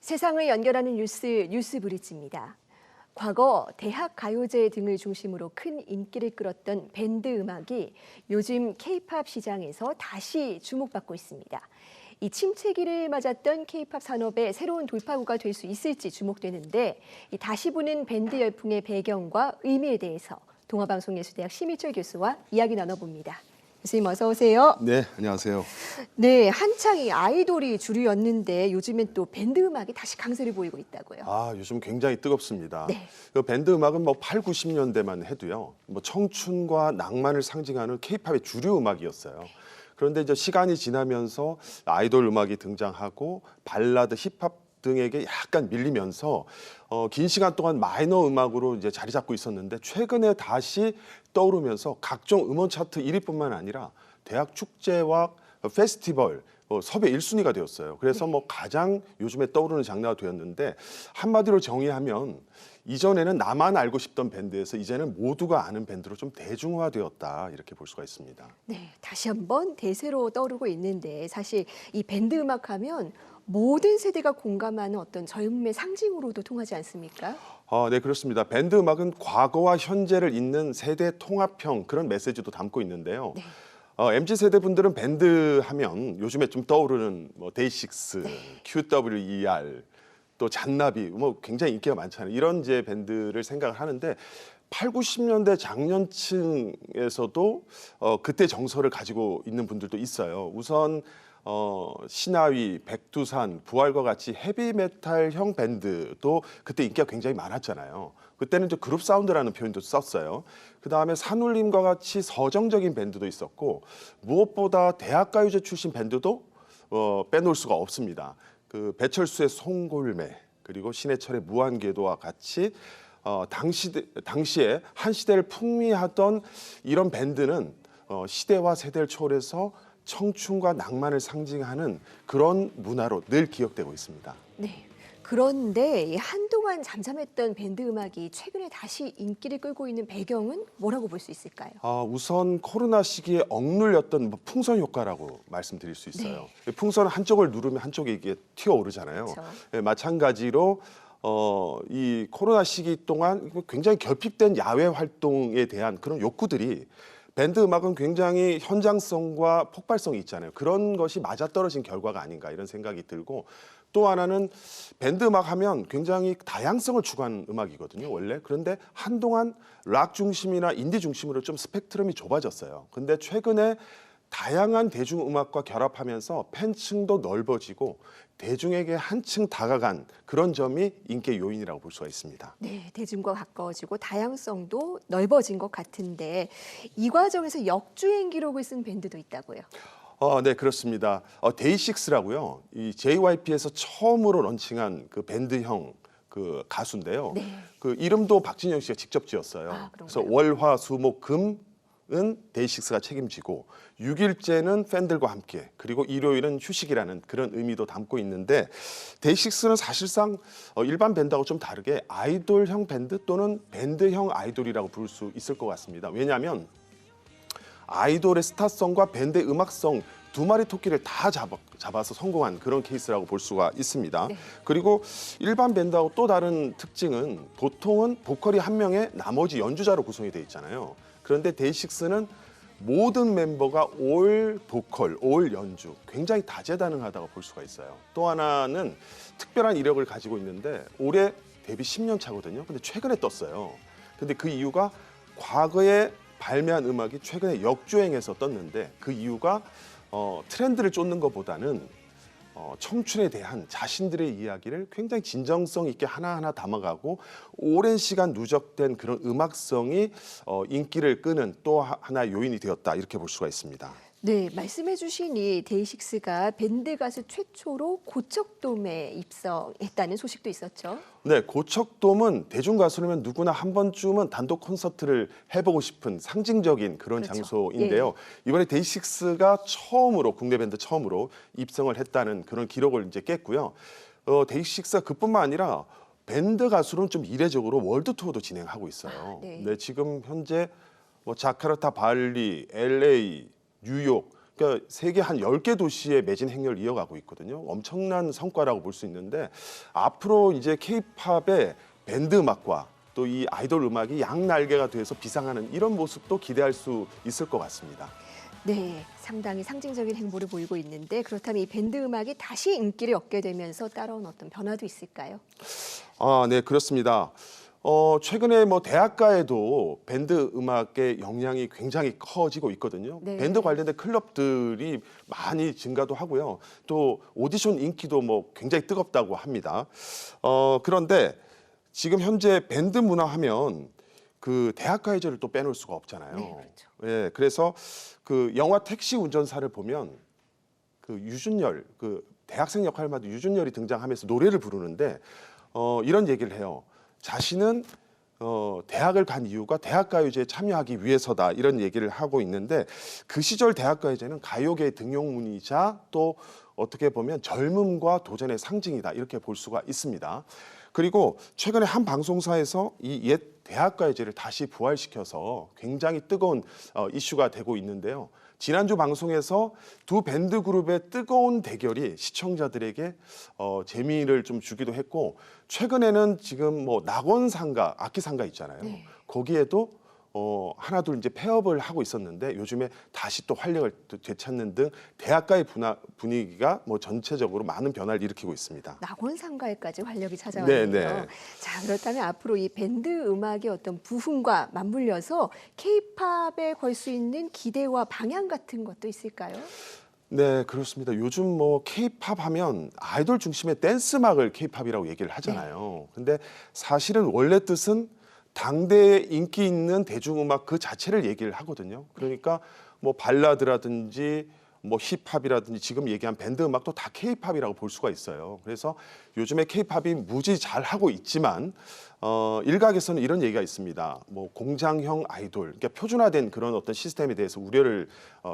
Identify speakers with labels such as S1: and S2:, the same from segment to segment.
S1: 세상을 연결하는 뉴스 브릿지입니다. 과거 대학 가요제 등을 중심으로 큰 인기를 끌었던 밴드 음악이 요즘 K-팝 시장에서 다시 주목받고 있습니다. 이 침체기를 맞았던 K-팝 산업의 새로운 돌파구가 될 수 있을지 주목되는데, 이 다시 부는 밴드 열풍의 배경과 의미에 대해서 동아방송예술대학 심희철 교수와 이야기 나눠봅니다. 교수님 어서 오세요.
S2: 네, 안녕하세요.
S1: 네, 한창 이 아이돌이 주류였는데 요즘엔 또 밴드 음악이 다시 강세를 보이고 있다고요.
S2: 요즘 굉장히 뜨겁습니다.
S1: 네.
S2: 이 밴드 음악은 8, 90년대만 해도요. 청춘과 낭만을 상징하는 K-팝의 주류 음악이었어요. 그런데 이제 시간이 지나면서 아이돌 음악이 등장하고 발라드, 힙합 등에게 약간 밀리면서 긴 시간 동안 마이너 음악으로 이제 자리 잡고 있었는데, 최근에 다시 떠오르면서 각종 음원 차트 1위뿐만 아니라 대학 축제와 페스티벌 섭외 1순위가 되었어요. 그래서 가장 요즘에 떠오르는 장르가 되었는데, 한마디로 정의하면 이전에는 나만 알고 싶던 밴드에서 이제는 모두가 아는 밴드로 좀 대중화되었다, 이렇게 볼 수가 있습니다.
S1: 네, 다시 한번 대세로 떠오르고 있는데, 사실 이 밴드 음악 하면 모든 세대가 공감하는 어떤 젊음의 상징으로도 통하지 않습니까?
S2: 네, 그렇습니다. 밴드 음악은 과거와 현재를 잇는 세대 통합형 그런 메시지도 담고 있는데요.
S1: 네.
S2: MZ 세대 분들은 밴드 하면 요즘에 좀 떠오르는 데이식스, QWER, 또 잔나비, 굉장히 인기가 많잖아요. 이런 이제 밴드를 생각을 하는데, 8, 90년대 장년층에서도 그때 정서를 가지고 있는 분들도 있어요. 우선 신화위, 백두산, 부활과 같이 헤비메탈형 밴드도 그때 인기가 굉장히 많았잖아요. 그때는 이제 그룹 사운드라는 표현도 썼어요. 그다음에 산울림과 같이 서정적인 밴드도 있었고, 무엇보다 대학가요제 출신 밴드도 빼놓을 수가 없습니다. 그 배철수의 송골매, 그리고 신해철의 무한궤도와 같이 당시에 한 시대를 풍미하던 이런 밴드는 시대와 세대를 초월해서 청춘과 낭만을 상징하는 그런 문화로 늘 기억되고 있습니다.
S1: 네. 그런데 한동안 잠잠했던 밴드 음악이 최근에 다시 인기를 끌고 있는 배경은 뭐라고 볼 수 있을까요?
S2: 우선 코로나 시기에 억눌렸던 풍선 효과라고 말씀드릴 수 있어요. 풍선은 한쪽을 누르면 한쪽에 이게 튀어오르잖아요.
S1: 그렇죠.
S2: 마찬가지로 이 코로나 시기 동안 굉장히 결핍된 야외 활동에 대한 그런 욕구들이, 밴드 음악은 굉장히 현장성과 폭발성이 있잖아요. 그런 것이 맞아떨어진 결과가 아닌가, 이런 생각이 들고, 또 하나는 밴드 음악 하면 굉장히 다양성을 추구하는 음악이거든요, 원래. 그런데 한동안 락 중심이나 인디 중심으로 좀 스펙트럼이 좁아졌어요. 근데 최근에 다양한 대중음악과 결합하면서 팬층도 넓어지고 대중에게 한층 다가간 그런 점이 인기의 요인이라고 볼 수가 있습니다.
S1: 네, 대중과 가까워지고 다양성도 넓어진 것 같은데, 이 과정에서 역주행 기록을 쓴 밴드도 있다고요.
S2: 네, 그렇습니다. 데이식스라고요. 이 JYP에서 처음으로 런칭한 그 밴드형 그 가수인데요.
S1: 네.
S2: 그 이름도 박진영 씨가 직접 지었어요. 그래서 월, 화, 수, 목, 금은 데이식스가 책임지고, 6일째는 팬들과 함께, 그리고 일요일은 휴식이라는 그런 의미도 담고 있는데, 데이식스는 사실상 일반 밴드하고 좀 다르게 아이돌형 밴드 또는 밴드형 아이돌이라고 부를 수 있을 것 같습니다. 왜냐하면 아이돌의 스타성과 밴드의 음악성 두 마리 토끼를 다 잡아서 성공한 그런 케이스라고 볼 수가 있습니다.
S1: 네.
S2: 그리고 일반 밴드하고 또 다른 특징은, 보통은 보컬이 한 명의 나머지 연주자로 구성이 돼 있잖아요. 그런데 데이식스는 모든 멤버가 올 보컬, 올 연주, 굉장히 다재다능하다고 볼 수가 있어요. 또 하나는 특별한 이력을 가지고 있는데, 올해 데뷔 10년 차거든요. 근데 최근에 떴어요. 근데 그 이유가, 과거에 발매한 음악이 최근에 역주행해서 떴는데, 그 이유가 트렌드를 쫓는 것보다는 청춘에 대한 자신들의 이야기를 굉장히 진정성 있게 하나하나 담아가고, 오랜 시간 누적된 그런 음악성이 인기를 끄는 또 하나의 요인이 되었다, 이렇게 볼 수가 있습니다.
S1: 네, 말씀해 주신 이 데이식스가 밴드 가수 최초로 고척돔에 입성했다는 소식도 있었죠.
S2: 네, 고척돔은 대중 가수라면 누구나 한 번쯤은 단독 콘서트를 해보고 싶은 상징적인 그런
S1: 그렇죠.
S2: 장소인데요. 이번에 데이식스가 처음으로, 국내 밴드 처음으로 입성을 했다는 그런 기록을 이제 깼고요. 데이식스가 그뿐만 아니라 밴드 가수로는 좀 이례적으로 월드 투어도 진행하고 있어요.
S1: 네.
S2: 네, 지금 현재 자카르타, 발리, LA, 뉴욕 그러니까 세계 한 10개 도시의 매진 행렬을 이어가고 있거든요. 엄청난 성과라고 볼 수 있는데 앞으로 이제 케이팝의 밴드 음악과 또 이 아이돌 음악이 양날개가 돼서 비상하는 이런 모습도 기대할 수 있을 것 같습니다.
S1: 네, 상당히 상징적인 행보를 보이고 있는데 그렇다면 이 밴드 음악이 다시 인기를 얻게 되면서 따라온 어떤 변화도 있을까요?
S2: 아, 네, 그렇습니다. 최근에 뭐 대학가에도 밴드 음악의 영향이 굉장히 커지고 있거든요.
S1: 네.
S2: 밴드 관련된 클럽들이 많이 증가도 하고요. 또 오디션 인기도 뭐 굉장히 뜨겁다고 합니다. 그런데 지금 현재 밴드 문화 하면 그 대학가요제를 또 빼놓을 수가 없잖아요.
S1: 네, 그렇죠.
S2: 예, 그래서 그 영화 택시 운전사를 보면 그 유준열, 그 대학생 역할을 맡은 유준열이 등장하면서 노래를 부르는데 이런 얘기를 해요. 자신은 대학을 간 이유가 대학가요제에 참여하기 위해서다 이런 얘기를 하고 있는데 그 시절 대학가요제는 가요계의 등용문이자 또 어떻게 보면 젊음과 도전의 상징이다 이렇게 볼 수가 있습니다. 그리고 최근에 한 방송사에서 이 옛 대학가요제를 다시 부활시켜서 굉장히 뜨거운 이슈가 되고 있는데요. 지난주 방송에서 두 밴드 그룹의 뜨거운 대결이 시청자들에게 재미를 좀 주기도 했고 최근에는 지금 뭐 낙원상가, 악기상가 있잖아요.
S1: 네.
S2: 거기에도 하나 둘 이제 폐업을 하고 있었는데 요즘에 다시 또 활력을 되찾는 등 대학가의 분위기가 뭐 전체적으로 많은 변화를 일으키고 있습니다.
S1: 낙원상가에까지 활력이 찾아왔네요.
S2: 네, 네.
S1: 자, 그렇다면 앞으로 이 밴드 음악의 어떤 부흥과 맞물려서 케이팝에 걸 수 있는 기대와 방향 같은 것도 있을까요?
S2: 네, 그렇습니다. 요즘 뭐 케이팝 하면 아이돌 중심의 댄스 음악을 케이팝이라고 얘기를 하잖아요. 근데 사실은 원래 뜻은 당대에 인기 있는 대중음악 그 자체를 얘기를 하거든요. 그러니까 뭐 발라드라든지 뭐 힙합이라든지 지금 얘기한 밴드 음악도 다 케이팝이라고 볼 수가 있어요. 그래서 요즘에 케이팝이 무지 잘 하고 있지만 일각에서는 이런 얘기가 있습니다. 뭐 공장형 아이돌, 그러니까 표준화된 그런 어떤 시스템에 대해서 우려를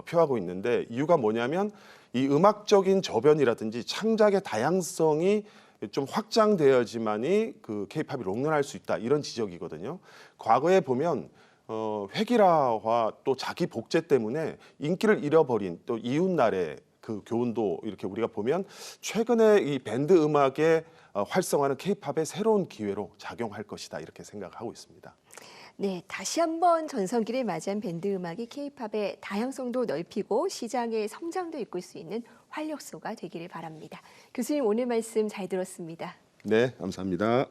S2: 표하고 있는데 이유가 뭐냐면 이 음악적인 저변이라든지 창작의 다양성이 좀 확장되어야지만이 그 케이팝이 롱런할 수 있다 이런 지적이거든요. 과거에 보면 획일화와 또 자기 복제 때문에 인기를 잃어버린 또 이웃나라의 그 교훈도 이렇게 우리가 보면 최근에 이 밴드 음악의 활성화는 케이팝의 새로운 기회로 작용할 것이다 이렇게 생각하고 있습니다.
S1: 네, 다시 한번 전성기를 맞이한 밴드 음악이 케이팝의 다양성도 넓히고 시장의 성장도 이끌 수 있는 활력소가 되기를 바랍니다. 교수님 오늘 말씀 잘 들었습니다.
S2: 네, 감사합니다.